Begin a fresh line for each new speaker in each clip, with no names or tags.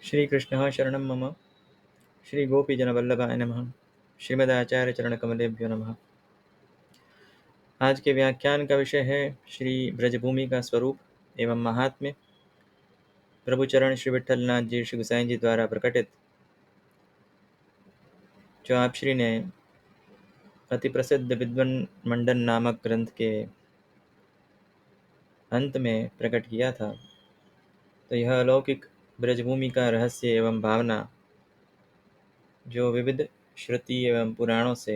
श्रीकृष्णः शरणं मम। श्रीगोपीजनवल्लभाय नमः। श्रीमदाचार्यचरणकमलेभ्यो नमः। आज के व्याख्यान का विषय है श्री ब्रजभूमि का स्वरूप एवं महात्म्य। प्रभुचरण श्री विठ्ठलनाथ जी श्री गुसाई जी द्वारा प्रकटित जो आप श्री ने अति प्रसिद्ध विद्वन मंडन नामक ग्रंथ के अंत में प्रकट किया था। तो यह अलौकिक ब्रजभूमि का रहस्य एवं भावना जो विविध श्रुति एवं पुराणों से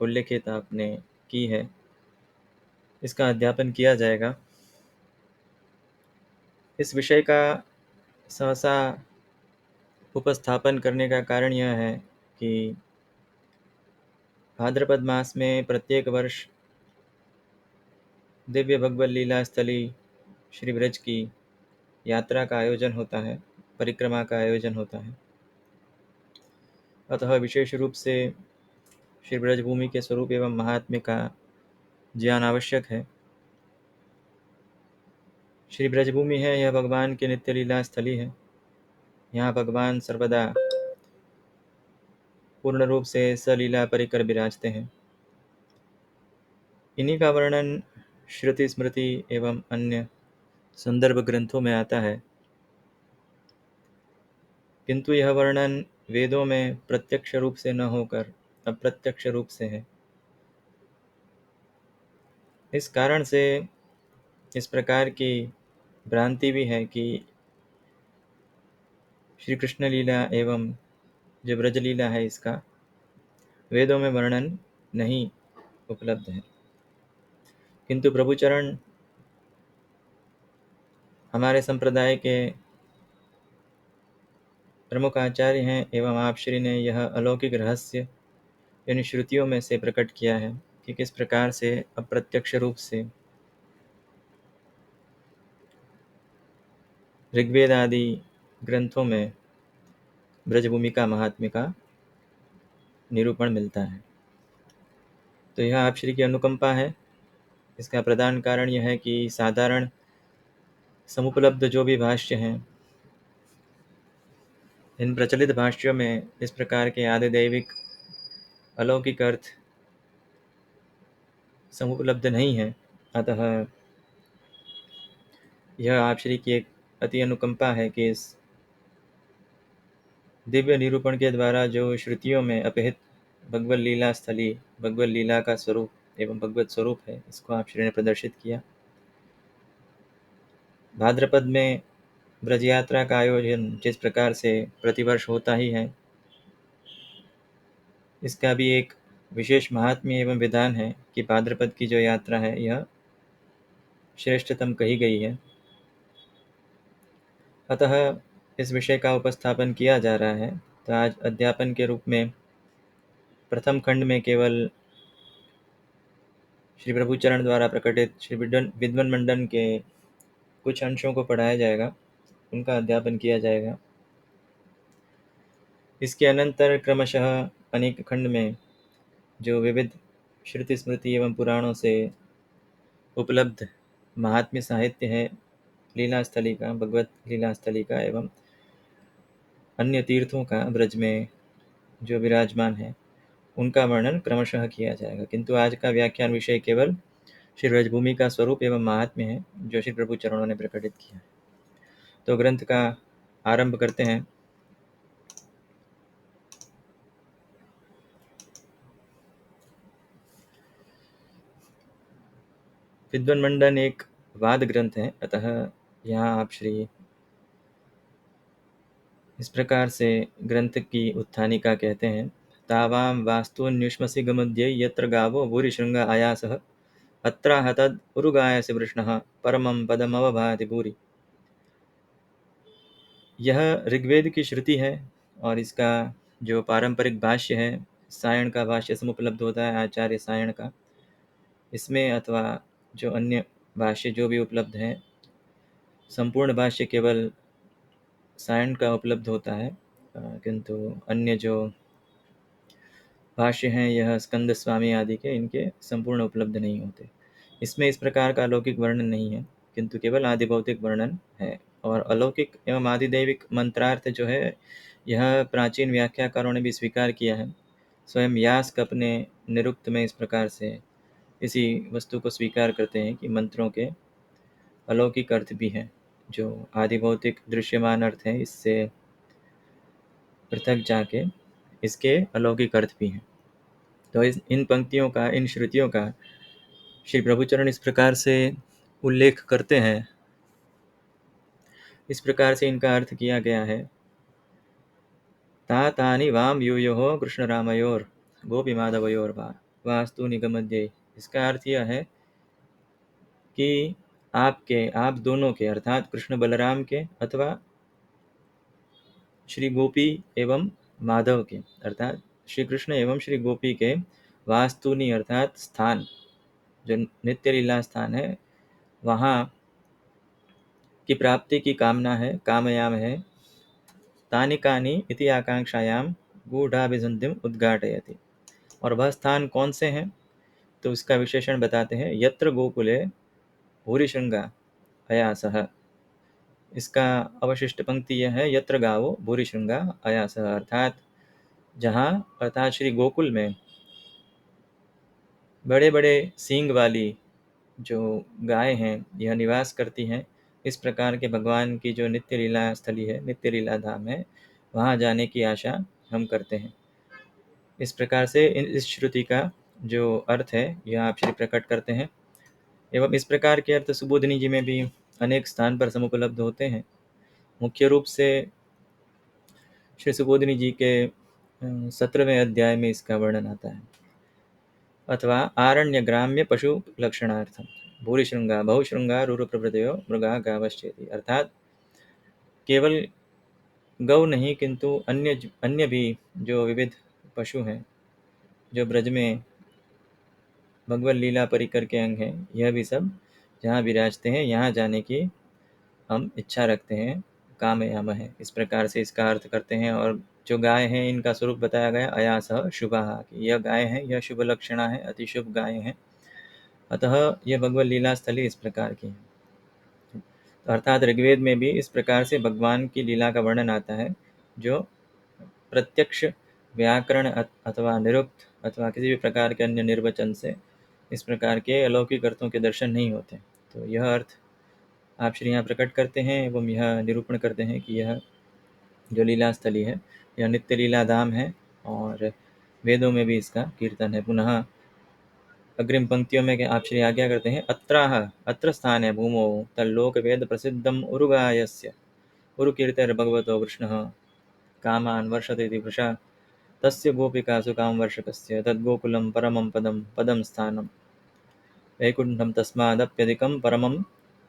उल्लिखित आपने की है, इसका अध्यापन किया जाएगा। इस विषय का सहसा उपस्थापन करने का कारण यह है कि भाद्रपद मास में प्रत्येक वर्ष दिव्य भगवत लीला स्थली श्री ब्रज की यात्रा का आयोजन होता है, परिक्रमा का आयोजन होता है। अतः विशेष रूप से श्री ब्रजभूमि के स्वरूप एवं महात्म्य का ज्ञान आवश्यक है। श्री ब्रजभूमि है, यह भगवान की नित्य लीला स्थली है। यहाँ भगवान सर्वदा पूर्ण रूप से सलीला परिकर विराजते हैं। इन्हीं का वर्णन श्रुति स्मृति एवं अन्य संदर्भ ग्रंथों में आता है, किंतु यह वर्णन वेदों में प्रत्यक्ष रूप से न होकर अप्रत्यक्ष रूप से है। इस कारण से इस प्रकार की भ्रांति भी है कि श्री कृष्ण लीला एवं जो ब्रज लीला है इसका वेदों में वर्णन नहीं उपलब्ध है। किंतु प्रभुचरण हमारे संप्रदाय के प्रमुख आचार्य हैं एवं आप श्री ने यह अलौकिक रहस्य इन श्रुतियों में से प्रकट किया है कि किस प्रकार से अप्रत्यक्ष रूप से ऋग्वेद आदि ग्रंथों में ब्रजभूमि का महात्म्य का निरूपण मिलता है। तो यह आप श्री की अनुकंपा है। इसका प्रधान कारण यह है कि साधारण समुपलब्ध जो भी भाष्य हैं, इन प्रचलित भाष्यों में इस प्रकार के आदिदैविक अलौकिक अर्थ समुपलब्ध नहीं है। अतः यह आप श्री की एक अति अनुकंपा है कि इस दिव्य निरूपण के द्वारा जो श्रुतियों में अपहित भगवत लीला स्थली, भगवत लीला का स्वरूप एवं भगवत स्वरूप है, इसको आप श्री ने प्रदर्शित किया। भाद्रपद में ब्रज यात्रा का आयोजन जिस प्रकार से प्रतिवर्ष होता ही है, इसका भी एक विशेष महात्म्य एवं विधान है कि भाद्रपद की जो यात्रा है यह श्रेष्ठतम कही गई है। अतः इस विषय का उपस्थापन किया जा रहा है। तो आज अध्यापन के रूप में प्रथम खंड में केवल श्री प्रभुचरण द्वारा प्रकटित श्री विद्वन मंडन के कुछ अंशों को पढ़ाया जाएगा, उनका अध्यापन किया जाएगा। इसके अनंतर क्रमशः अनेक खंड में जो विविध श्रुति स्मृति एवं पुराणों से उपलब्ध महात्म्य साहित्य है लीला स्थली का, भगवत लीला स्थली का एवं अन्य तीर्थों का ब्रज में जो विराजमान है, उनका वर्णन क्रमशः किया जाएगा। किंतु आज का व्याख्यान विषय केवल श्री ब्रजभूमि का स्वरूप एवं महात्म्य है जो श्री प्रभु चरणों ने प्रकटित किया। तो ग्रंथ का आरंभ करते हैं। विद्वन मंडन एक वाद ग्रंथ है, अतः यहाँ आप श्री इस प्रकार से ग्रंथ की उत्थानिका कहते हैं। तावां वास्तुन्युष्मसि गमद्ये यत्र गावो भूरिशृंग आयासः अत्राह तद् उरुगायसि वृष्णः परमं पदमवभाति भूरि। यह ऋग्वेद की श्रुति है और इसका जो पारंपरिक भाष्य है, सायण का भाष्य समुपलब्ध होता है आचार्य सायण का, इसमें अथवा जो अन्य भाष्य जो भी उपलब्ध है, संपूर्ण भाष्य केवल सायण का उपलब्ध होता है, किंतु अन्य जो भाष्य हैं यह स्कंद स्वामी आदि के, इनके संपूर्ण उपलब्ध नहीं होते। इसमें इस प्रकार का अलौकिक वर्णन नहीं है, किंतु केवल आदि भौतिक वर्णन है। और अलौकिक एवं आदिदैविक मंत्रार्थ जो है, यह प्राचीन व्याख्याकारों ने भी स्वीकार किया है। स्वयं यास्क अपने निरुक्त में इस प्रकार से इसी वस्तु को स्वीकार करते हैं कि मंत्रों के अलौकिक अर्थ भी हैं, जो आदि भौतिक दृश्यमान अर्थ हैं, इससे पृथक जाके इसके अलौकिक अर्थ भी हैं। तो इन पंक्तियों का, इन श्रुतियों का श्री प्रभुचरण इस प्रकार से उल्लेख करते हैं, इस प्रकार से इनका अर्थ किया गया है। ता तानि वाम यूयोः कृष्ण रामयोर गोपी माधवयोर वास्तु निगमध्य। इसका अर्थ यह है कि आप दोनों के अर्थात कृष्ण बलराम के अथवा श्री गोपी एवं माधव के अर्थात श्री कृष्ण एवं श्री गोपी के वास्तुनि अर्थात स्थान, जो नित्य लीला स्थान है, वहाँ की प्राप्ति की कामना है, कामयाम है। तानि कानि इति आकांक्षायाम गूढ़ाभिसंधिम उद्घाटयति। और वह स्थान कौन से हैं, तो इसका विशेषण बताते हैं। यत्र गोकुले भूरिशृंगा अयासः। इसका अवशिष्ट पंक्ति यह है, यत्र गावो भूरिशृंगा अयासः, अर्थात जहाँ, अर्थात श्री गोकुल में बड़े बड़े सींग वाली जो गाय हैं, यह निवास करती हैं। इस प्रकार के भगवान की जो नित्य लीला स्थली है, नित्य लीला धाम है, वहाँ जाने की आशा हम करते हैं। इस प्रकार से इस श्रुति का जो अर्थ है, यह आप श्री प्रकट करते हैं। एवं इस प्रकार के अर्थ सुबोधिनी जी में भी अनेक स्थान पर समुपलब्ध होते हैं। मुख्य रूप से श्री सुबोधिनी जी के 17वें अध्याय में इसका वर्णन आता है। अथवा आरण्य ग्राम्य पशु लक्षणार्थम भूरिशृंगा बहुशृंगा रूर प्रभृतयो मृगा गावश्चेति। अर्थात केवल गौ नहीं, किंतु अन्य भी जो विविध पशु हैं, जो ब्रज में भगवत लीला परिकर के अंग हैं, यह भी सब जहाँ विराजते हैं, यहाँ जाने की हम इच्छा रखते हैं, कामयाम है। इस प्रकार से इसका अर्थ करते हैं। और जो गाय हैं, इनका स्वरूप बताया गया अयासः शुभः, कि यह गाय है, यह शुभ लक्षणा है, अति शुभ गाय है, अतः यह भगवत लीला स्थली इस प्रकार की है। अर्थात ऋग्वेद में भी इस प्रकार से भगवान की लीला का वर्णन आता है, जो प्रत्यक्ष व्याकरण अथवा निरुक्त अथवा किसी भी प्रकार के अन्य निर्वचन से इस प्रकार के अलौकिक अर्थों के दर्शन नहीं होते। तो यह अर्थ आप श्री यहाँ प्रकट करते हैं एवं यह निरूपण करते हैं कि यह जो लीला स्थली है, यह नित्य लीला धाम है और वेदों में भी इसका कीर्तन है। पुनः अग्रिम पंक्तियों में आप श्री आज्ञा करते हैं, अत्र स्थाने भूमौ तल्लोक वेद प्रसिद्धम उरुगायस्य उरुकीर्तिर्भगवतो कृष्णः कामान् वर्षते इति वृषा तस्य गोपिकासु कामवर्षकस्य तद्गोकुलं परमं पदं पदं स्थानं वैकुण्ठं तस्मादप्यधिकं परमं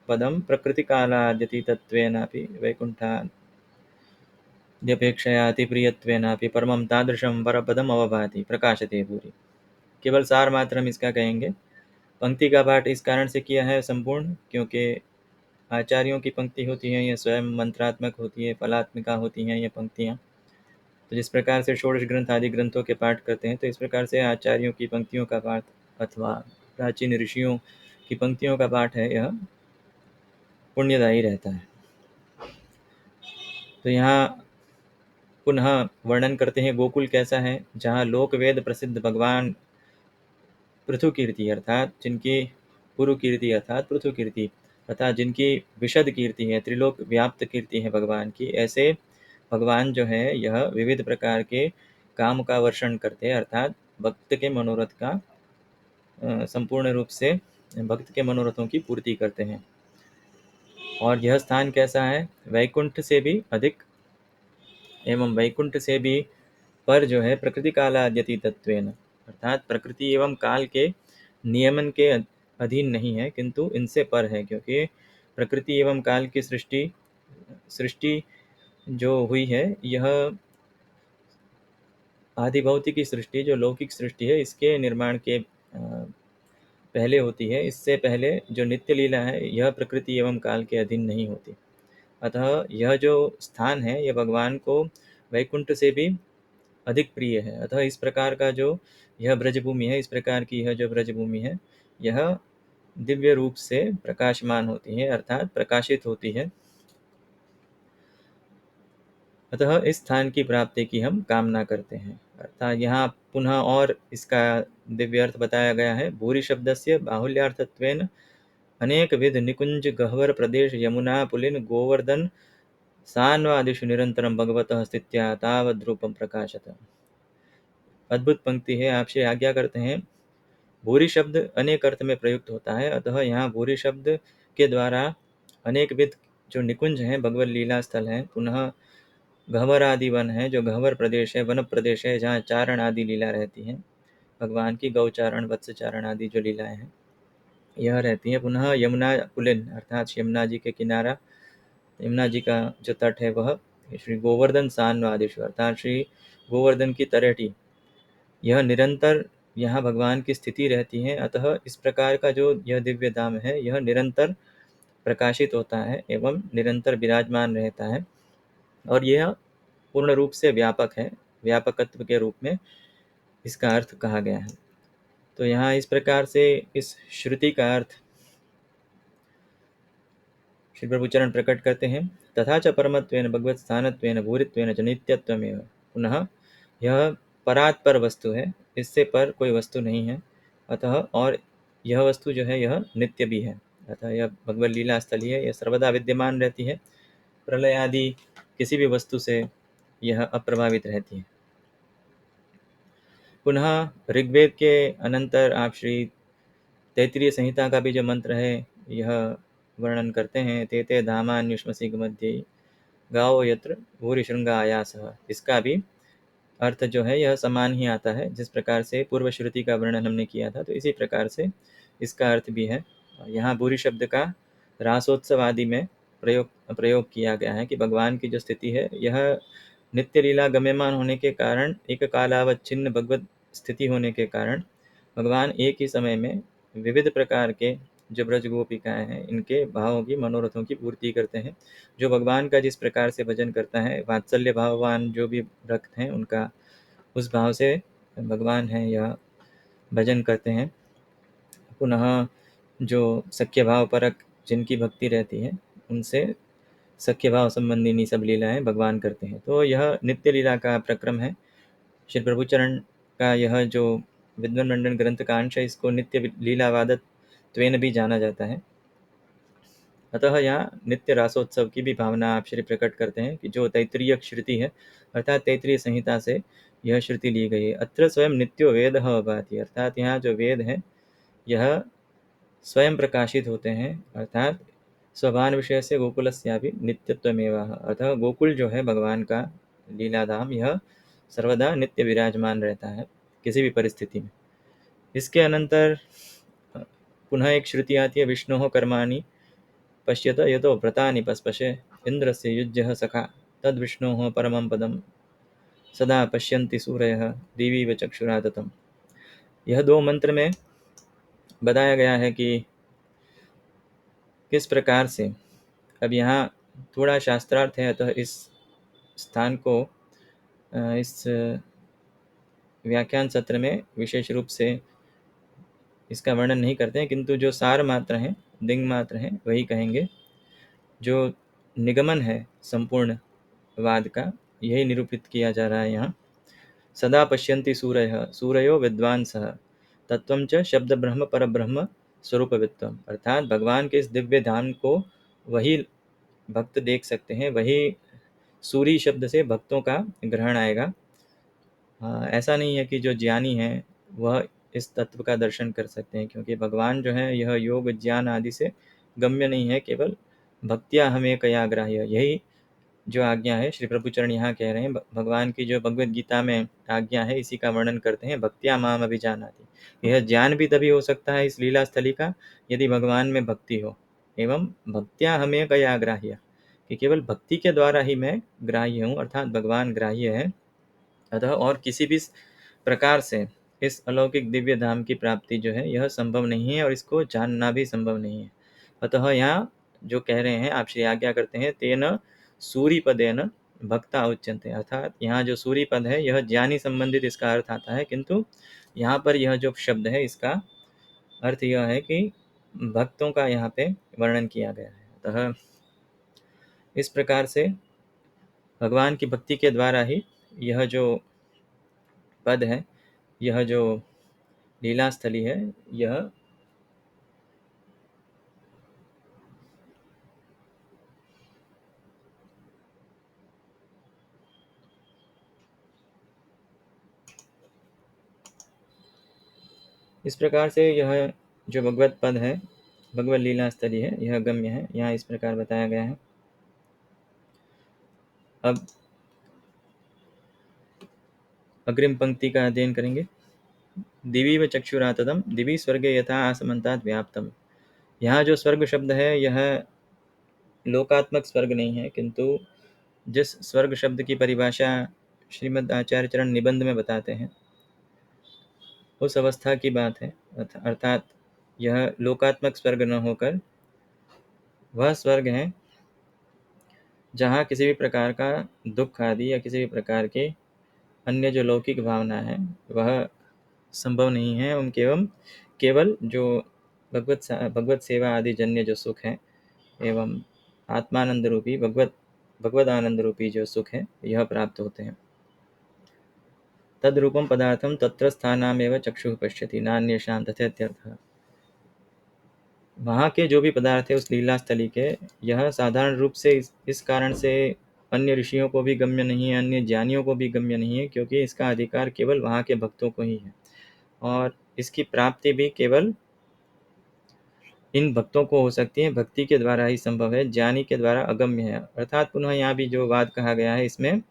पदं प्रकृतिकालाद्यतीतत्वेनापि वैकुण्ठाद्यपेक्षया अतिप्रियत्वेनापि परमं तादृशं परपदम् अवभाति प्रकाशते भूरि। केवल सार मात्र हम इसका कहेंगे। पंक्ति का पाठ इस कारण से किया है संपूर्ण, क्योंकि आचार्यों की पंक्ति होती है, ये स्वयं मंत्रात्मक होती है, फलात्मिका होती हैं ये पंक्तियाँ। तो जिस प्रकार से षोडश ग्रंथ आदि ग्रंथों के पाठ करते हैं, तो इस प्रकार से आचार्यों की पंक्तियों का पाठ अथवा प्राचीन ऋषियों की पंक्तियों का पाठ है, यह पुण्यदायी रहता है। तो यहाँ पुनः वर्णन करते हैं गोकुल कैसा है, जहाँ लोक वेद प्रसिद्ध भगवान पृथु कीर्ति अर्थात जिनकी पुरु कीर्ति अर्थात पृथु कीर्ति अर्थात जिनकी विशद कीर्ति है, त्रिलोक व्याप्त कीर्ति है भगवान की, ऐसे भगवान जो है यह विविध प्रकार के काम का वर्षण करते हैं, अर्थात भक्त के मनोरथ का संपूर्ण रूप से भक्त के मनोरथों की पूर्ति करते हैं। और यह स्थान कैसा है, वैकुंठ से भी अधिक एवं वैकुंठ से भी पर जो है प्रकृति कालाद्यति तत्वेन, अर्थात प्रकृति एवं काल के नियमन के अधीन नहीं है, किंतु इनसे पर है। क्योंकि प्रकृति एवं काल की सृष्टि जो हुई है, यह आदि भौतिक सृष्टि जो लौकिक सृष्टि है, इसके निर्माण के पहले होती है। इससे पहले जो नित्य लीला है, यह प्रकृति एवं काल के अधीन नहीं होती। अतः यह जो स्थान है, यह भगवान को वैकुंठ से भी अधिक प्रिय है। अतः इस प्रकार का जो यह ब्रजभूमि है, इस प्रकार की यह जो ब्रजभूमि है, यह दिव्य रूप से प्रकाशमान होती है, अर्थात प्रकाशित होती है अतः इस स्थान की प्राप्ति की हम कामना करते हैं। अर्थात यहाँ पुनः और इसका दिव्य अर्थ बताया गया है। भूरि शब्दस्य बाहुल्यार्थत्वेन अनेकविध निकुंज गह्वर प्रदेश यमुना पुलिन गोवर्धन सान्वादिषु निरंतरम भगवतः स्थित्या तावद्रूपम प्रकाशत। अद्भुत पंक्ति है। आपसे आज्ञा करते हैं। भूरि शब्द अनेक अर्थ में प्रयुक्त होता है, अतः यहाँ भूरि शब्द के द्वारा अनेकविध जो निकुंज हैं, भगवत लीला स्थल हैं, पुनः गह्वर आदि वन है, जो गह्वर प्रदेश है, वन प्रदेश है, जहाँ चारण आदि लीला रहती है, भगवान की गौचारण वत्सचारण आदि जो लीलाएं हैं यह रहती है। पुनः यमुना पुलिन अर्थात यमुना जी के किनारा, यमुना जी का जो तट है वह श्री गोवर्धन सान्वादिशु अर्थात श्री गोवर्धन की तरेटी, यह निरंतर यहाँ भगवान की स्थिति रहती है। अतः इस प्रकार का जो यह दिव्य धाम है यह निरंतर प्रकाशित होता है एवं निरंतर विराजमान रहता है, और यह पूर्ण रूप से व्यापक है। व्यापकत्व के रूप में इसका अर्थ कहा गया है। तो यहाँ इस प्रकार से इस श्रुति का अर्थ श्री प्रभुचरण प्रकट करते हैं। तथा च परमत्वेन भगवत स्थानत्वेन भूरित्वेन च नित्यत्वमेव। पुनः यह परात्पर वस्तु है, इससे पर कोई वस्तु नहीं है। अतः और यह वस्तु जो है यह नित्य भी है। अतः यह भगवत लीला स्थली है, यह सर्वदा विद्यमान रहती है। प्रलय आदि किसी भी वस्तु से यह अप्रभावित रहती है। पुनः ऋग्वेद के अनंतर आप श्री तैत्तिरीय संहिता का भी जो मंत्र है यह वर्णन करते हैं। ते ते धामान्युष्मसि मध्ये गाओ यत्र भूरि शृंगा आयासः। इसका भी अर्थ जो है यह समान ही आता है। जिस प्रकार से पूर्व श्रुति का वर्णन हमने किया था, तो इसी प्रकार से इसका अर्थ भी है। यहाँ भूरि शब्द का रासोत्सव आदि में प्रयोग किया गया है कि भगवान की जो स्थिति है यह नित्य लीला गम्यमान होने के कारण, एक कालावच्छिन्न भगवत स्थिति होने के कारण भगवान एक ही समय में विविध प्रकार के जो ब्रज गोपिकाएं हैं इनके भावों की, मनोरथों की पूर्ति करते हैं। जो भगवान का जिस प्रकार से भजन करता है, वात्सल्य भाववान जो भी भक्त हैं उनका उस भाव से भगवान है यह भजन करते हैं। पुनः जो सख्य भाव परक जिनकी भक्ति रहती है उनसे सख्य भाव संबंधी सब लीलाएं भगवान करते हैं। तो यह नित्य लीला का प्रक्रम है। श्री प्रभुचरण का यह जो विद्वन मंडन ग्रंथ का अंश है, इसको नित्य लीलावादत त्वेन भी जाना जाता है। अतः यहाँ नित्य रासोत्सव की भी भावना आप श्री प्रकट करते हैं कि जो तैत्तिरीय श्रुति है अर्थात तैत्तिरीय संहिता से यह श्रुति ली गई है। अत्र स्वयं नित्यो वेद भाति अर्थात यहाँ जो वेद है यह स्वयं प्रकाशित होते हैं, अर्थात स्वभान विषय से गोकुलस्यापि नित्यत्वमेव। अतः गोकुल जो है भगवान का लीलाधाम यह सर्वदा नित्य विराजमान रहता है किसी भी परिस्थिति में। इसके अनंतर पुनः एक श्रुति आती है। विष्णोः कर्माणि पश्यत यतो व्रतानि पस्पशे इंद्रस्य युज्यः सखा तद विष्णोः परमं पदम सदा पश्यन्ति सूरयः दिवीव चक्षुराततम्। यह दो मंत्र में बताया गया है कि किस प्रकार से। अब यहाँ थोड़ा शास्त्रार्थ है, अतः इस स्थान को इस व्याख्यान सत्र में विशेष रूप से इसका वर्णन नहीं करते हैं, किंतु जो सार मात्र हैं, दिंग मात्र हैं, वही कहेंगे। जो निगमन है संपूर्ण वाद का यही निरूपित किया जा रहा है यहाँ। सदा पश्यन्ति सूरयः सूरयो विद्वांसः तत्वं च शब्द ब्रह्म पर ब्रह्म स्वरूपवित्वम। अर्थात भगवान के इस दिव्य धाम को वही भक्त देख सकते हैं, वही सूरी शब्द से भक्तों का ग्रहण आएगा। ऐसा नहीं है कि जो ज्ञानी हैं वह इस तत्व का दर्शन कर सकते हैं, क्योंकि भगवान जो है यह योग ज्ञान आदि से गम्य नहीं है। केवल भक्तिया हमें कया ग्राह्य, यही जो आज्ञा है श्री प्रभुचरण यहाँ कह रहे हैं। भगवान की जो भगवत गीता में आज्ञा है इसी का वर्णन करते हैं। भक्तिया माम अभिजानाति। यह ज्ञान भी तभी हो सकता है इस लीला स्थली का यदि भगवान में भक्ति हो। एवं भक्तिया हमें कया ग्राह्य, कि केवल भक्ति के द्वारा ही मैं ग्राह्य हूँ, अर्थात भगवान ग्राह्य है। अतः और किसी भी प्रकार से इस अलौकिक दिव्य धाम की प्राप्ति जो है यह संभव नहीं है, और इसको जानना भी संभव नहीं है। अतः यहाँ जो कह रहे हैं, आप श्री आज्ञा करते हैं, तेन सूरी पदेन भक्ता उच्यन्ते। अर्थात यहाँ जो सूरी पद है यह ज्ञानी संबंधित इसका अर्थ आता है, किंतु यहाँ पर यह जो शब्द है इसका अर्थ यह है कि भक्तों का यहाँ पे वर्णन किया गया है। अतः इस प्रकार से भगवान की भक्ति के द्वारा ही यह जो पद है, यह जो लीला स्थली है, यह इस प्रकार से यह जो भगवत पद है, भगवत लीला स्थली है, यह गम्य है। यहाँ इस प्रकार बताया गया है। अब अग्रिम पंक्ति का अध्ययन करेंगे। दिवी व चक्षुराततम दिवी स्वर्गे यथा आसमंतात व्याप्तम। यहाँ जो स्वर्ग शब्द है, यह लोकात्मक स्वर्ग नहीं है, किंतु जिस स्वर्ग शब्द की परिभाषा श्रीमद् आचार्य चरण निबंध में बताते हैं, उस अवस्था की बात है। अर्थात यह लोकात्मक स्वर्ग न होकर वह स्वर्ग है जहाँ किसी भी प्रकार का दुख आदि या किसी भी प्रकार के अन्य जो लौकिक भावना है वह संभव नहीं है। उनके एवं केवल जो भगवत सेवा आदि जन्य जो सुख है एवं आत्मानंद रूपी भगवद आनंद रूपी जो सुख है, यह प्राप्त होते हैं। तद्रूपम पदार्थम तत्र स्थानामेव चक्षुः पश्यति नान्येषां तथेत्यर्थः। वहाँ के जो भी पदार्थ है उस लीला स्थली के, यह साधारण रूप से इस कारण से अन्य ऋषियों को भी गम्य नहीं है, अन्य ज्ञानियों को भी गम्य नहीं है, क्योंकि इसका अधिकार केवल वहाँ के भक्तों को ही है और इसकी प्राप्ति भी केवल इन भक्तों को हो सकती है, भक्ति के द्वारा ही संभव है, ज्ञानी के द्वारा अगम्य है। अर्थात पुनः यहाँ भी जो वाद कहा गया है, इसमें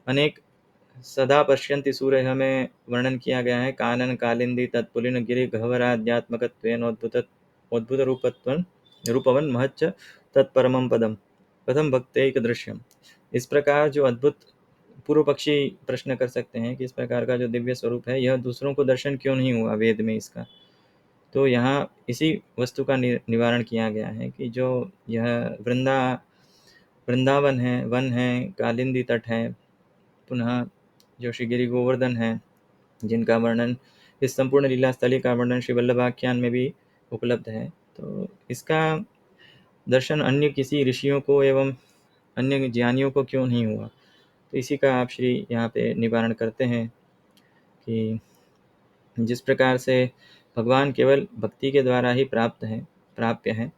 अनेक सदा पश्यन्ति सूर्यः में वर्णन किया गया है। कानन कालिंदी तत्पुलिन गिरि गह्वराध्यात्मकत्वेन अद्भुत रूपवन महच्च तत्परमं पदम कथम भक्तैक दृश्यम। इस प्रकार जो अद्भुत पूर्व पक्षी प्रश्न कर सकते हैं कि इस प्रकार का जो दिव्य स्वरूप है, यह दूसरों को दर्शन क्यों नहीं हुआ वेद में इसका। तो यहाँ इसी वस्तु का निवारण किया गया है कि जो यह वृंदावन है, वन है, कालिंदी तट है, पुनः जो श्री गिरि गोवर्धन है, जिनका वर्णन इस संपूर्ण लीला स्थली का वर्णन श्री वल्लभाख्यान में भी उपलब्ध है। तो इसका दर्शन अन्य किसी ऋषियों को एवं अन्य ज्ञानियों को क्यों नहीं हुआ, तो इसी का आप श्री यहाँ पे निवारण करते हैं कि जिस प्रकार से भगवान केवल भक्ति के द्वारा ही प्राप्य है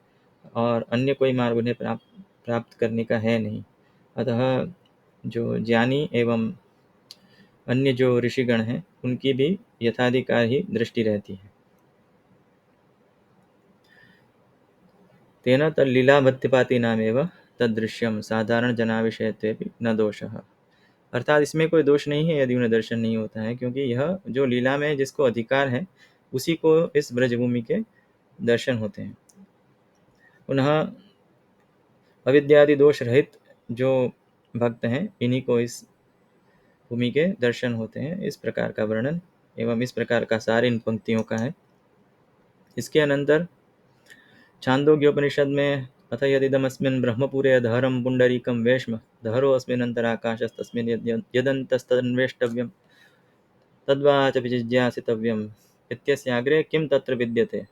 और अन्य कोई मार्ग उन्हें प्राप्त करने का है नहीं। अतः जो ज्ञानी एवं अन्य जो ऋषिगण हैं, उनकी भी यथाधिकार ही दृष्टि रहती है। तेन तल्लीलाभत्तिपाती नामेव तदृश्यम साधारण जनाविषयत्वेपि न दोषः। अर्थात इसमें कोई दोष नहीं है यदि उन्हें दर्शन नहीं होता है, क्योंकि यह जो लीला में जिसको अधिकार है उसी को इस ब्रजभूमि के दर्शन होते हैं। पुनः अविद्यादि दोष रहित जो भक्त हैं, इन्हीं को इस भूमि के दर्शन होते हैं। इस प्रकार का वर्णन एवं इस प्रकार का सार इन पंक्तियों का है। इसके अनंतर छांदोग्योपनिषद में अथ यदिदमस्मिन् ब्रह्मपुरे दहरं पुंडरीकं वेश्म दहरो अस्मिन् अंतराकाशस्तस्मिन् यदन्तस्तन्वेष्टव्यं तद्वाच विजिज्ञासितव्यम् इत्यस्याग्रे किम तत्र विद्यते।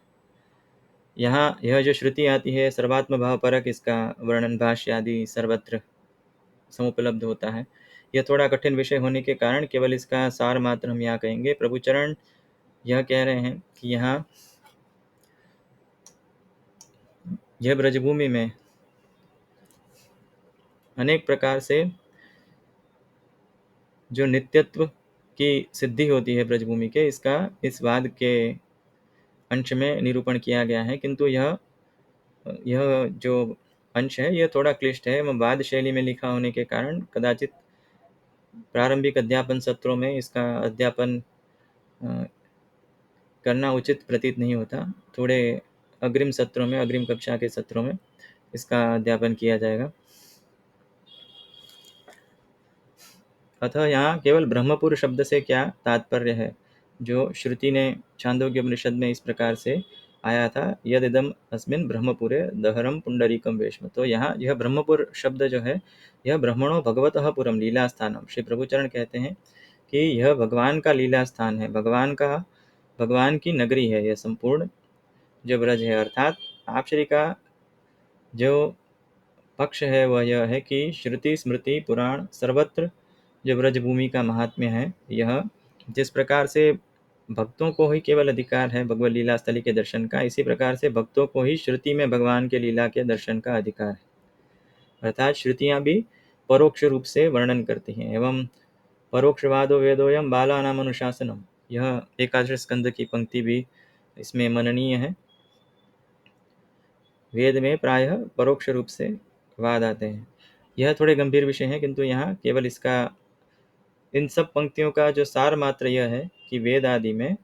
यहाँ यह जो श्रुति आती है सर्वात्म भाव परक, इसका वर्णन भाष्य आदि सर्वत्र समुपलब्ध होता है। यह थोड़ा कठिन विषय होने के कारण केवल इसका सार मात्र हम यहाँ कहेंगे। प्रभुचरण यह कह रहे हैं कि यहाँ यह ब्रजभूमि में अनेक प्रकार से जो नित्यत्व की सिद्धि होती है ब्रजभूमि के, इसका इस वाद के अंश में निरूपण किया गया है, किंतु यह जो अंश है यह थोड़ा क्लिष्ट है एवं वाद शैली में लिखा होने के कारण कदाचित प्रारंभिक अध्यापन सत्रों में इसका अध्यापन करना उचित प्रतीत नहीं होता। थोड़े अग्रिम सत्रों में, अग्रिम कक्षा के सत्रों में इसका अध्यापन किया जाएगा। अतः यहाँ केवल ब्रह्मपुर शब्द से क्या तात्पर्य है, जो श्रुति ने छांदोग्य उपनिषद में इस प्रकार से आया था, यदिदम अस्मिन् ब्रह्मपुरे दहरम पुंडरीकम वेश्म। तो यहाँ यह ब्रह्मपुर शब्द जो है, यह ब्रह्मणो भगवतः पुरम लीला स्थानम। श्री प्रभुचरण कहते हैं कि यह भगवान का लीला स्थान है, भगवान की नगरी है यह संपूर्ण जो ब्रज है। अर्थात आप श्री का जो पक्ष है वह यह है कि श्रुति स्मृति पुराण सर्वत्र जो ब्रजभूमि का महात्म्य है, यह जिस प्रकार से भक्तों को ही केवल अधिकार है भगवत लीला स्थली के दर्शन का, इसी प्रकार से भक्तों को ही श्रुति में भगवान के लीला के दर्शन का अधिकार है। अर्थात श्रुतियाँ भी परोक्ष रूप से वर्णन करती हैं। एवं परोक्षवादो वेदोयम बालानाम अनुशासनम, यह एकादश स्कंद की पंक्ति भी इसमें मननीय है। वेद में प्रायः परोक्ष रूप से वाद आते हैं। यह थोड़े गंभीर विषय हैं, किंतु यहाँ केवल इसका इन सब पंक्तियों का जो सार मात्र यह है कि वेद आदि में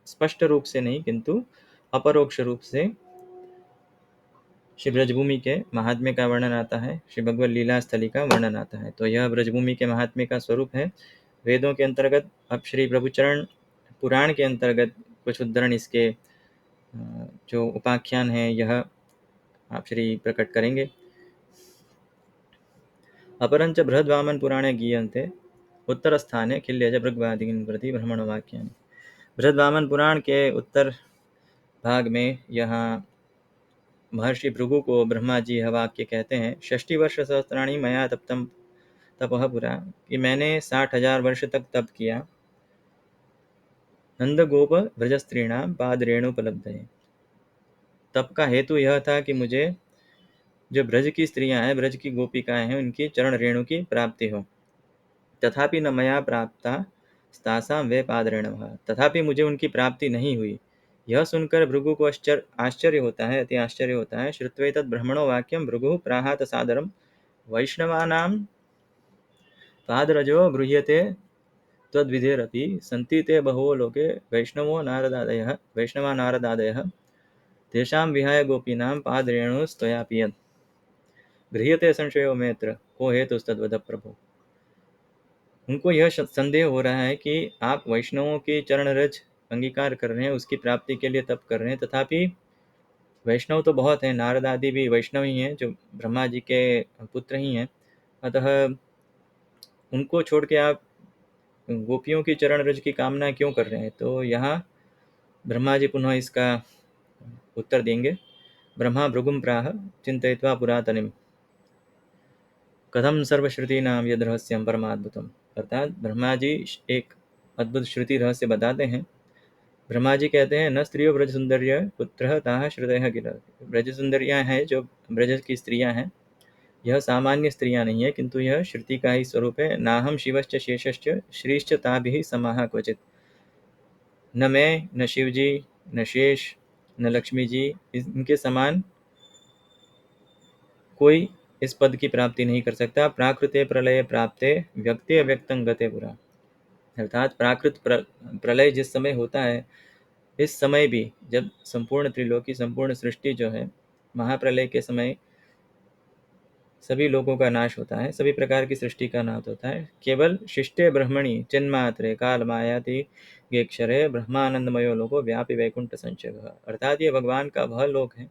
स्पष्ट रूप से नहीं किंतु अपरोक्ष रूप से श्री ब्रजभूमि के महात्म्य का वर्णन आता है, श्री भगवत लीला स्थली का वर्णन आता है। तो यह ब्रजभूमि के महात्म्य का स्वरूप है। वेदों के अंतर्गत अब श्री प्रभुचरण पुराण के अंतर्गत कुछ उद्धरण इसके जो उपाख्यान है यह आप श्री प्रकट करेंगे। अपरंच बृहद्वामन पुराणे गीयन्ते उत्तरस्थाने खिल्यज भृगवादीन प्रति ब्रह्मण वाक्यानि। बृहद्वामन पुराण के उत्तर भाग में यहाँ महर्षि भृगु को ब्रह्मा जी यह वाक्य कहते हैं, 60 वर्ष सहस्त्राणि मया तप्तम तपः पुरा, कि मैंने 60,000 वर्ष तक तप किया नंदगोप ब्रजस्त्रीणाम पादरेणुपलब्धये। तप का हेतु यह था कि मुझे जो ब्रज की स्त्रियां हैं, ब्रज की गोपिकाएं हैं, उनकी चरण रेणु की प्राप्ति हो। तथापि न मया प्राप्ता स्तासां वे पादरेणवः, तथापि मुझे उनकी प्राप्ति नहीं हुई। यह सुनकर भृगु को आश्चर्य होता है, अति आश्चर्य होता है। श्रुत्वैतद् ब्रह्मणो वाक्यं भृगु प्राहात सादरं वैष्णवानां पादरजो गृह्यते त्वद्विधेरपि सन्ति ते बहवो लोके वैष्णवा नारदादयः तेषां विहाय गोपीनां पादरेणुस्त्वया पियन् गृह्यते संशयो मेऽत्र को हेतुस्तद्वद प्रभो। उनको यह संदेह हो रहा है कि आप वैष्णवों की चरण रज अंगीकार कर रहे हैं, उसकी प्राप्ति के लिए तप कर रहे हैं, तथापि वैष्णव तो बहुत हैं, नारद आदि भी वैष्णव ही हैं, जो ब्रह्मा जी के पुत्र ही हैं, अतः उनको छोड़ के आप गोपियों की चरण रज की कामना क्यों कर रहे हैं। तो यहाँ ब्रह्मा जी पुनः इसका उत्तर देंगे। ब्रह्मा भृगुं प्राह चिंतयित्वा पुरातनिम कथम सर्वश्रुतीनां यद रहस्यम परमाद्भुतम। अर्थात ब्रह्मा जी एक अद्भुत श्रुति रहस्य बताते हैं। ब्रह्मा जी कहते हैं, न स्त्रियो ब्रज सुंदर्य पुत्र ताः श्रुतयः गिर। ब्रज सुंदरियाँ हैं, जो ब्रज की स्त्रियाँ हैं, यह सामान्य स्त्रियाँ नहीं है, किंतु यह श्रुति का ही स्वरूप है। नाहम शिवश्च शेषश्च श्रीश्च ताभिः समाः क्वचित। न मैं, न शिव जी, न शेष, न लक्ष्मी जी, इनके समान कोई इस पद की प्राप्ति नहीं कर सकता। प्राकृते प्रलय प्राप्ते व्यक्ति अव्यक्तं गते पुरा। अर्थात प्राकृत प्रलय जिस समय होता है, इस समय भी जब संपूर्ण त्रिलोकी संपूर्ण सृष्टि जो है, महाप्रलय के समय सभी लोगों का नाश होता है, सभी प्रकार की सृष्टि का नाश होता है। केवल शिष्टे ब्रह्मणि चिन्मात्रे काल मायाति गेक्षरे ब्रह्मानंदमयो लोको व्यापी वैकुंठ संचय। अर्थात ये भगवान का वह लोक है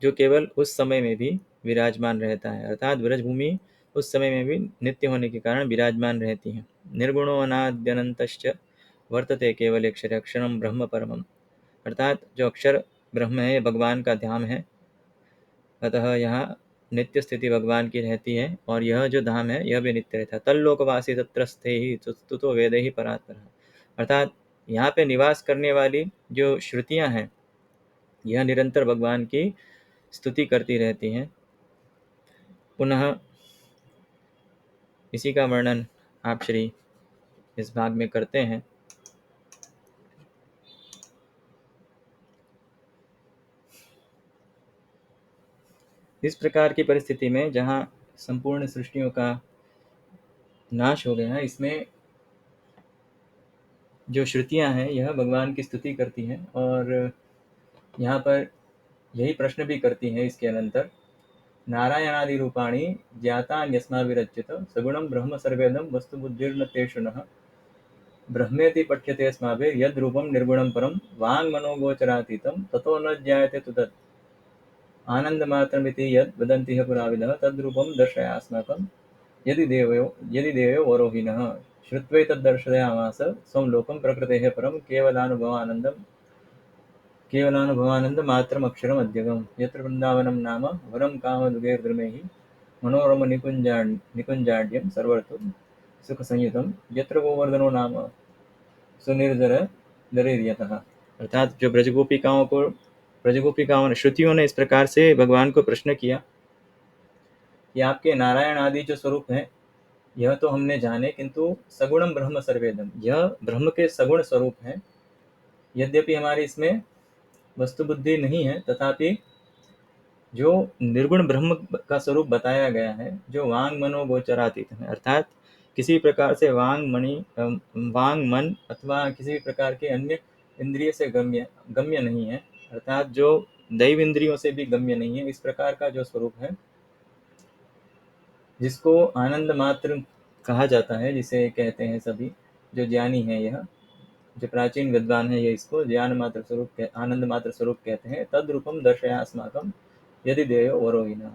जो केवल उस समय में भी विराजमान रहता है। अर्थात ब्रजभूमि उस समय में भी नित्य होने के कारण विराजमान रहती है। निर्गुणो अनाद्यनन्तश्च वर्तते केवल अक्षर अक्षरम ब्रह्म परमम। अर्थात जो अक्षर ब्रह्म है, भगवान का धाम है, अतः यहाँ नित्य स्थिति भगवान की रहती है, और यह जो धाम है यह भी नित्य रहता है। तल्लोकवासी तत्र स्थेहि स्तुतो वेदैहि परात्परः। अर्थात यहाँ पे निवास करने वाली जो श्रुतियाँ हैं, यह निरंतर भगवान की स्तुति करती रहती हैं। पुनः इसी का वर्णन आप श्री इस भाग में करते हैं। इस प्रकार की परिस्थिति में जहाँ संपूर्ण सृष्टियों का नाश हो गया है, इसमें जो श्रुतियाँ हैं यह भगवान की स्तुति करती हैं, और यहाँ पर यही प्रश्न भी करती हैं इसके अनंतर, नारायणादि रूपाणि ज्ञातान्यस्माभिरच्युत सगुणं ब्रह्म सर्वेदं वस्तु बुद्धिर्न तेषु नः ब्रह्मेति पठ्यते अस्माभिः यद् रूपं निर्गुणं परं वाङ्मनोगोचरातीतं ततो न ज्ञायते तु तत् आनन्दमात्रमिति यद् वदन्ति ह्यः पुराविदः तद्रूपं दर्शयास्माकं यदि देवो वरोहिणः। श्रुत्वैतद्दर्शयामास स्वं लोकं प्रकृतेः परं केवलानुभवानन्दं केवलानुभवानंद मात्रम अक्षरम अध्यगम यत्र वृंदावनम नाम वरम काम दुगैर्द्रमेहि मनोरम निकुंजाड्यम सर्वर्थो सुख संयुतम यत्र गोवर्धनो नाम सुनिर्जर दरिर्यतः। अर्थात जो ब्रजगोपिकाओं ने श्रुतियों ने इस प्रकार से भगवान को प्रश्न किया कि आपके नारायण आदि जो स्वरूप हैं यह तो हमने जाने, किंतु सगुणम ब्रह्म सर्वेदम, यह ब्रह्म के सगुण स्वरूप हैं। यद्यपि हमारी इसमें वस्तु बुद्धि नहीं है, तथापि जो निर्गुण ब्रह्म का स्वरूप बताया गया है, जो वांग मनो गोचरातीत है, अर्थात किसी प्रकार से वांग मन अथवा किसी भी प्रकार के अन्य इंद्रिय से गम्य नहीं है, अर्थात जो दैव इंद्रियों से भी गम्य नहीं है, इस प्रकार का जो स्वरूप है, जिसको आनंद मात्र कहा जाता है, जिसे कहते हैं सभी जो ज्ञानी है, यह जो प्राचीन विद्वान है, ये इसको ज्ञान मात्र स्वरूप आनंद मात्र स्वरूप कहते हैं। तद रूपम दर्शया अस्माकम यदि देयो वरोहिना,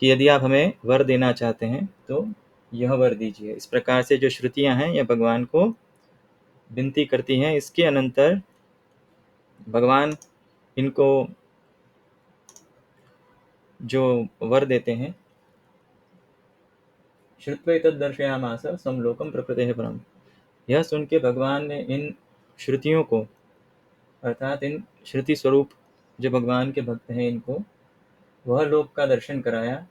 कि यदि आप हमें वर देना चाहते हैं तो यह वर दीजिए। इस प्रकार से जो श्रुतियां हैं यह भगवान को विनती करती हैं। इसके अनंतर भगवान इनको जो वर देते हैं, श्रुत्वा तद दर्शयामास समलोकम प्रकृतेः परम, यह सुन के भगवान ने इन श्रुतियों को, अर्थात इन श्रुति स्वरूप जो भगवान के भक्त हैं, इनको वह लोक का दर्शन कराया।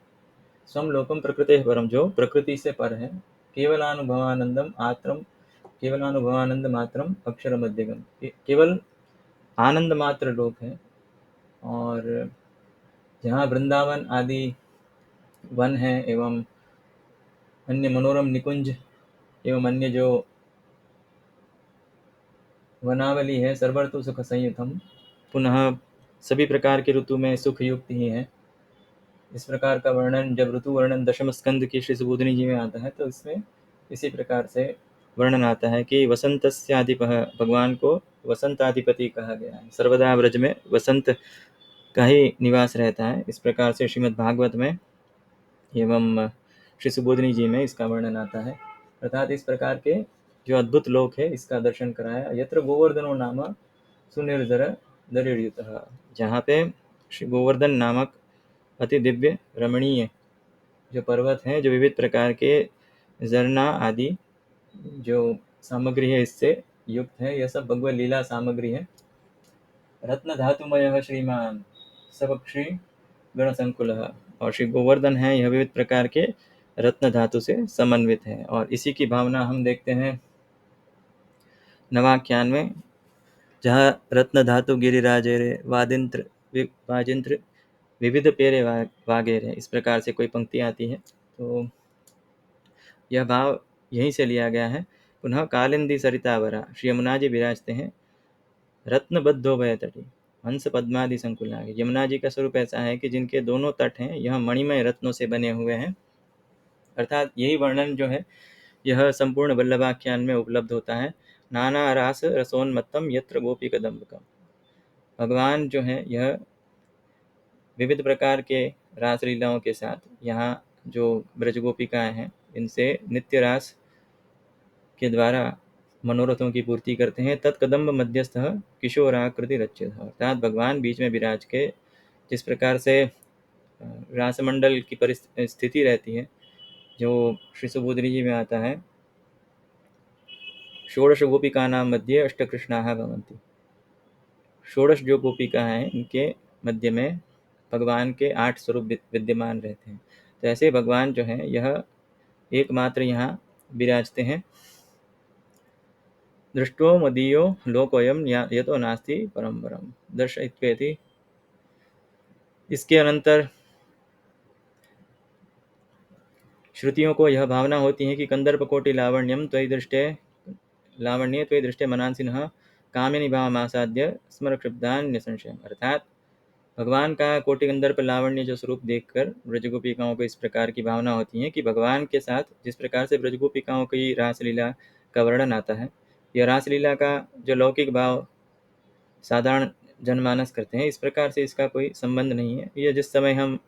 स्वम लोकम प्रकृतेः परम, जो प्रकृति से पर है। केवलानुभवानंद मात्रम अक्षर मध्यगम, केवल आनंद मात्र लोक है। और जहाँ वृंदावन आदि वन है एवं अन्य मनोरम निकुंज एवं अन्य जो वनावली है, सर्वऋतु सुख संयुतम, पुनः सभी प्रकार के ऋतु में सुख युक्त ही है। इस प्रकार का वर्णन जब ऋतु वर्णन दशम स्कंद की श्री सुबोधिनी जी में आता है, तो इसमें इसी प्रकार से वर्णन आता है कि वसंतस्याधिपः, भगवान को वसंताधिपति कहा गया है। सर्वदा ब्रज में वसंत का ही निवास रहता है। इस प्रकार से श्रीमद् भागवत में एवं श्री सुबोधिनी जी में इसका वर्णन आता है। अर्थात इस प्रकार के जो अद्भुत लोक है, इसका दर्शन कराया। यत्र गोवर्धनो नाम सुनिर्जर दरिर्युतः, जहाँ पे श्री गोवर्धन नामक अति दिव्य रमणीय जो पर्वत हैं, जो विविध प्रकार के झरना आदि जो सामग्री है इससे युक्त है, यह सब भगवत लीला सामग्री है। रत्न धातुमय श्रीमान सबक्षी गण संकुल, और श्री गोवर्धन है यह विविध प्रकार के रत्न धातु से समन्वित है। और इसी की भावना हम देखते हैं नवाख्यान में, जहाँ रत्न धातु गिरिराजेरे वाजिंत्र विविध पेरे वागेरे, इस प्रकार से कोई पंक्ति आती है, तो यह भाव यहीं से लिया गया है। पुनः कालिंदी सरितावरा, श्री यमुना जी विराजते हैं रत्नबद्धो भय तटी हंस पद्मादि संकुल। यमुना जी का स्वरूप ऐसा है कि जिनके दोनों तट हैं यह मणिमय रत्नों से बने हुए हैं। अर्थात यही वर्णन जो है यह संपूर्ण वल्लभाख्यान में उपलब्ध होता है। नाना रास रसोन्मत्तम यत्र गोपी कदम्बकम, भगवान जो है यह विविध प्रकार के रास लीलाओं के साथ यहाँ जो ब्रज गोपिकाएँ हैं, इनसे नित्य रास के द्वारा मनोरथों की पूर्ति करते हैं। तत्कदम्ब मध्यस्थ किशोराकृति रचित, अर्थात भगवान बीच में विराज के जिस प्रकार से रासमंडल की परिस्थिति रहती है, जो श्री सुबोधिनी जी में आता है, षोडश गोपिका नाम मध्य अष्टकृष्णाः भवन्ति, षोडश जो गोपिका हैं इनके मध्य में भगवान के 8 स्वरूप विद्यमान रहते हैं। तो ऐसे भगवान जो हैं यह एकमात्र यहाँ विराजते हैं। दृष्टो मदीयो लोकोयम यतो नास्ति परम्परम दर्शयित्वेति। इसके अनंतर श्रुतियों को यह भावना होती है कि कंदर्पकोटि लावण्यम त्वयि दृष्टे मनांसिनः कामिनी भावमासाद्य स्मर क्षुब्धान निसंशयम्, अर्थात भगवान का कोटि कंदर्प लावण्य जो स्वरूप देखकर ब्रजगोपिकाओं को इस प्रकार की भावना होती है कि भगवान के साथ जिस प्रकार से ब्रजगोपिकाओं की रासलीला का वर्णन आता है, यह रासलीला का जो लौकिक भाव साधारण जनमानस करते हैं, इस प्रकार से इसका कोई संबंध नहीं है। यह जिस समय हम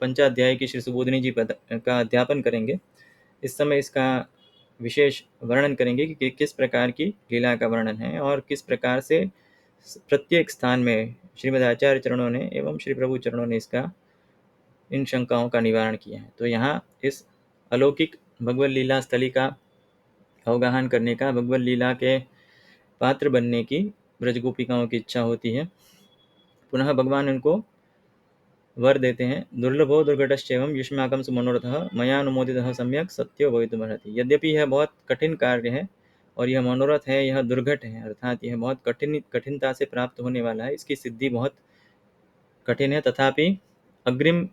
पंचाध्याय की श्री सुबोधिनी जी का अध्यापन करेंगे, इस समय इसका विशेष वर्णन करेंगे कि किस प्रकार की लीला का वर्णन है और किस प्रकार से प्रत्येक स्थान में श्रीमद् आचार्य चरणों ने एवं श्री प्रभु चरणों ने इसका इन शंकाओं का निवारण किया है। तो यहाँ इस अलौकिक भगवत लीला स्थली का अवगाहन करने का, भगवत लीला के पात्र बनने की ब्रज गोपिकाओं की इच्छा होती है। पुनः भगवान उनको वर देते हैं, दुर्लभो दुर्घटश्चैवं युष्माकं सुमनोरथः मया अनुमोदितः सम्यक सत्यो भवितुमर्हति। यद्यपि यह बहुत कठिन कार्य है और यह मनोरथ है, यह दुर्घट है, अर्थात यह बहुत कठिनता से प्राप्त होने वाला है, इसकी सिद्धि बहुत कठिन है, तथापि अग्रिम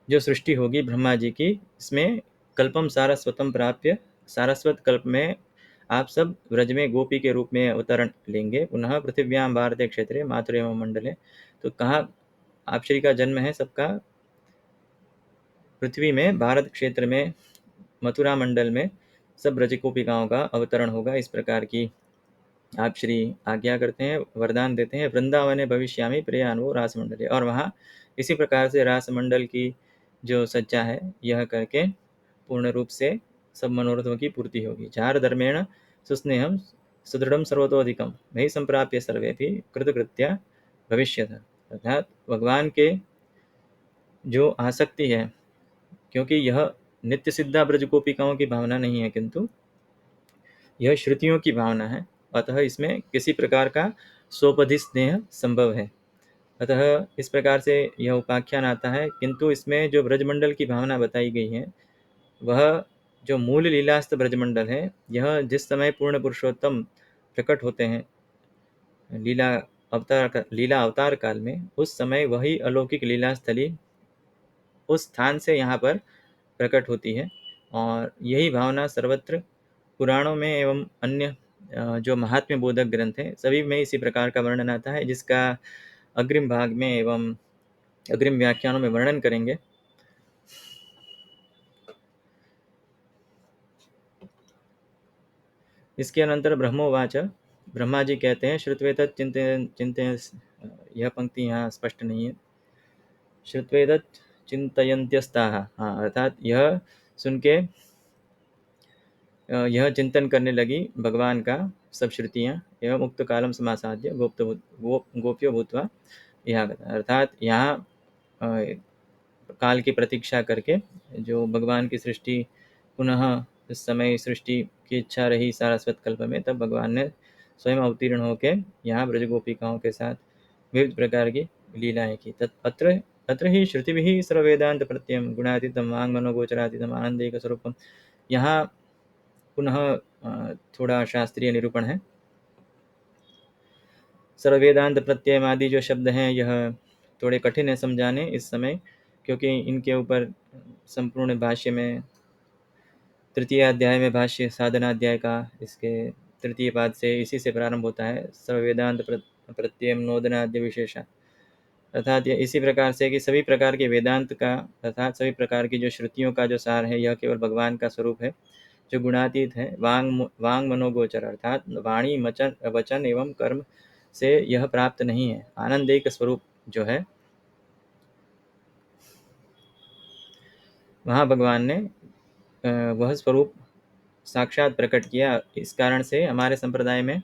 जो सृष्टि होगी ब्रह्मा जी की, इसमें कल्पम सारस्वतम प्राप्य, सारस्वत कल्प में आप सब व्रज में गोपी के रूप में अवतरण लेंगे। पुनः पृथिव्याम भारतीय क्षेत्रे मातुर एवं मंडले, तो कहाँ आप श्री का जन्म है सबका? पृथ्वी में, भारत क्षेत्र में, मथुरा मंडल में सब ब्रज गोपिकाओं का अवतरण होगा। इस प्रकार की आप श्री आज्ञा करते हैं, वरदान देते हैं। वृंदावन भविष्यामि प्रियान्वो रास मंडले, और वहाँ इसी प्रकार से रास मंडल की जो सज्जा है यह करके पूर्ण रूप से सब मनोरथों की पूर्ति होगी। झार धर्मेण सुस्नेहम सुदृढ़ सर्वतोधिकम वही संप्राप्य सर्वे भी कृतकृत्या भविष्यत। अर्थात भगवान के जो आसक्ति है, क्योंकि यह नित्य सिद्धा ब्रज गोपिकाओं की भावना नहीं है, किंतु यह श्रुतियों की भावना है, अतः इसमें किसी प्रकार का सोपधि स्नेह संभव है। अतः इस प्रकार से यह उपाख्यान आता है। किंतु इसमें जो ब्रजमंडल की भावना बताई गई है, वह जो मूल लीलास्थ ब्रजमंडल है, यह जिस समय पूर्ण पुरुषोत्तम प्रकट होते हैं लीला अवतार काल में, उस समय वही अलौकिक लीला स्थली उस स्थान से यहाँ पर प्रकट होती है। और यही भावना सर्वत्र पुराणों में एवं अन्य जो महात्म्य बोधक ग्रंथ हैं सभी में इसी प्रकार का वर्णन आता है, जिसका अग्रिम भाग में एवं अग्रिम व्याख्यानों में वर्णन करेंगे। इसके अनंतर ब्रह्मोवाच, ब्रह्मा जी कहते हैं, श्रुत्वेतत् चिंतन, यह पंक्ति यहाँ स्पष्ट नहीं है। श्रुत्वेतत् चिंतयन्त्यस्ताः, हाँ, अर्थात यह सुन के यह चिंतन करने लगी भगवान का सब श्रुतियाँ, एवं उक्त कालम समासाद्य गोप्यो भूत्वा यहाँ, अर्थात यहाँ काल की प्रतीक्षा करके जो भगवान की सृष्टि पुनः इस समय सृष्टि की इच्छा रही सारस्वत कल्प में, तब भगवान ने स्वयं अवतीर्ण होकर यहाँ ब्रज गोपिकाओं के साथ विविध प्रकार की लीलाएं की। अत्र ही श्रुतिभिः सर्ववेदांत प्रत्ययम गुणातीतम वांग मनोगोचरातीतम आनंदेक स्वरूपम। यहाँ पुनः थोड़ा शास्त्रीय निरूपण है। सर्ववेदांत प्रत्यय आदि जो शब्द हैं यह थोड़े कठिन है समझाने इस समय, क्योंकि इनके ऊपर संपूर्ण भाष्य में तृतीय अध्याय में भाष्य साधनाध्याय का इसके तृतीय पाद से इसी से प्रारंभ होता है, सर्ववेदांत प्रत्यय नोदनाद्य विशेषा। अर्थात यह इसी प्रकार से कि सभी प्रकार के वेदांत का अर्थात सभी प्रकार की जो श्रुतियों का जो सार है, यह केवल भगवान का स्वरूप है जो गुणातीत है। वांग मनोगोचर, अर्थात वाणी वचन एवं कर्म से यह प्राप्त नहीं है। आनंदिक स्वरूप जो है, वहाँ भगवान ने वह स्वरूप साक्षात प्रकट किया। इस कारण से हमारे संप्रदाय में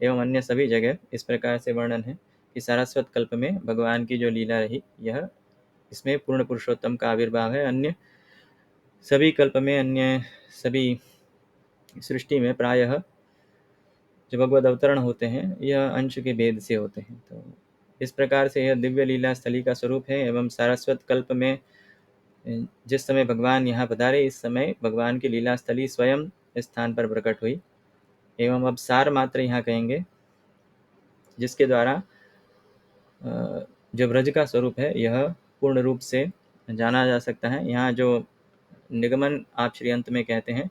एवं अन्य सभी जगह इस प्रकार से वर्णन है कि सारस्वत कल्प में भगवान की जो लीला रही, यह इसमें पूर्ण पुरुषोत्तम का आविर्भाव है। अन्य सभी कल्प में, अन्य सभी सृष्टि में प्रायः जो भगवद अवतरण होते हैं यह अंश के भेद से होते हैं। तो इस प्रकार से यह दिव्य लीला स्थली का स्वरूप है। एवं सारस्वत कल्प में जिस समय भगवान यहाँ पधारे, इस समय भगवान की लीला स्थली स्वयं इस स्थान पर प्रकट हुई। एवं अब सार मात्र यहाँ कहेंगे, जिसके द्वारा जो ब्रज का स्वरूप है यह पूर्ण रूप से जाना जा सकता है। यहाँ जो निगमन आप श्री अंत में कहते हैं,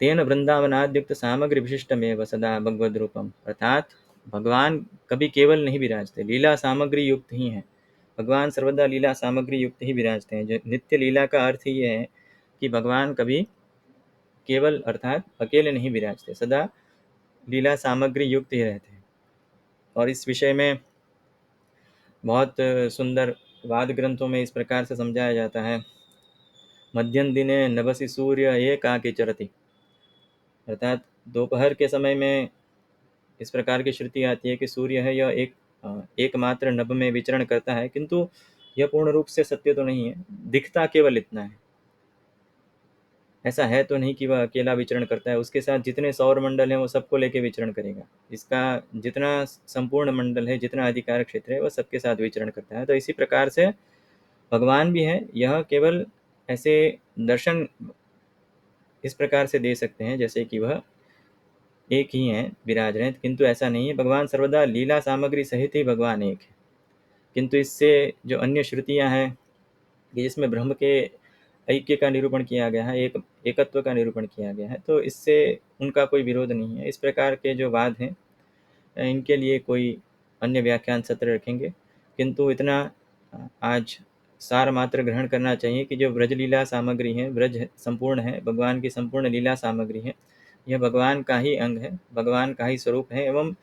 तेन वृंदावनाद्युक्त सामग्री विशिष्टमेव सदा भगवद रूपम, अर्थात भगवान कभी केवल नहीं विराजते, लीला सामग्री युक्त ही हैं। भगवान सर्वदा लीला सामग्री युक्त ही विराजते हैं। जो नित्य लीला का अर्थ ही है कि भगवान कभी केवल अर्थात अकेले नहीं विराजते, सदा लीला सामग्री युक्त ही रहते हैं। और इस विषय में बहुत सुंदर वाद ग्रंथों में इस प्रकार से समझाया जाता है, मध्यम दिने नभसि सूर्य एकाकी चरति, अर्थात दोपहर के समय में इस प्रकार की श्रुति आती है कि सूर्य है यह एकमात्र नभ में विचरण करता है, किंतु यह पूर्ण रूप से सत्य तो नहीं है, दिखता केवल इतना है। ऐसा है तो नहीं कि वह अकेला विचरण करता है, उसके साथ जितने सौर मंडल हैं वो सबको लेके विचरण करेगा। इसका जितना संपूर्ण मंडल है, जितना अधिकार क्षेत्र है, वह सबके साथ विचरण करता है। तो इसी प्रकार से भगवान भी है, यह केवल ऐसे दर्शन इस प्रकार से दे सकते हैं जैसे कि वह एक ही हैं, विराज रहे हैं, किंतु ऐसा नहीं है। भगवान सर्वदा लीला सामग्री सहित ही भगवान एक है। किंतु इससे जो अन्य श्रुतियां हैं कि जिसमें ब्रह्म के ऐक्य का निरूपण किया गया है, एकत्व का निरूपण किया गया है, तो इससे उनका कोई विरोध नहीं है। इस प्रकार के जो वाद हैं, इनके लिए कोई अन्य व्याख्यान सत्र रखेंगे, किंतु इतना आज सार मात्र ग्रहण करना चाहिए कि जो ब्रज लीला सामग्री है, ब्रज संपूर्ण है, भगवान की संपूर्ण लीला सामग्री है, यह भगवान का ही अंग है, भगवान का ही स्वरूप है, एवं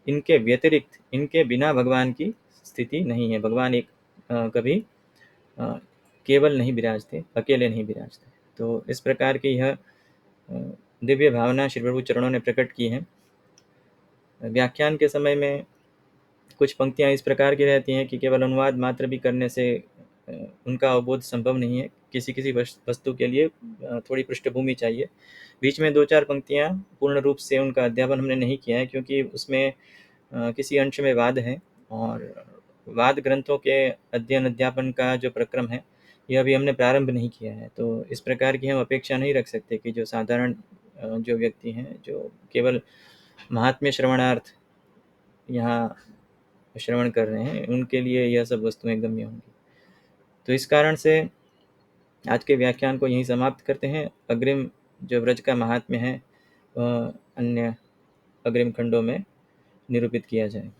इनके व्यतिरिक्त, इनके बिना भगवान की स्थिति नहीं है। भगवान एक कभी केवल नहीं विराजते, अकेले नहीं विराजते। तो इस प्रकार की यह दिव्य भावना श्री प्रभु चरणों ने प्रकट की है। व्याख्यान के समय में कुछ पंक्तियां इस प्रकार की रहती हैं कि केवल अनुवाद मात्र भी करने से उनका अवबोध संभव नहीं है। किसी किसी वस्तु के लिए थोड़ी पृष्ठभूमि चाहिए। बीच में 2-4 पंक्तियां पूर्ण रूप से उनका अध्यापन हमने नहीं किया है, क्योंकि उसमें किसी अंश में वाद है, और वाद ग्रंथों के अध्ययन अध्यापन का जो प्रक्रम है, यह अभी हमने प्रारंभ नहीं किया है। तो इस प्रकार की हम अपेक्षा नहीं रख सकते कि जो साधारण जो व्यक्ति हैं, जो केवल महात्म्य श्रवणार्थ यहाँ श्रवण कर रहे हैं, उनके लिए यह सब वस्तुएं गम्य होंगी। तो इस कारण से आज के व्याख्यान को यहीं समाप्त करते हैं। अग्रिम जो व्रज का महात्म्य है, अन्य अग्रिम खंडों में निरूपित किया जाए।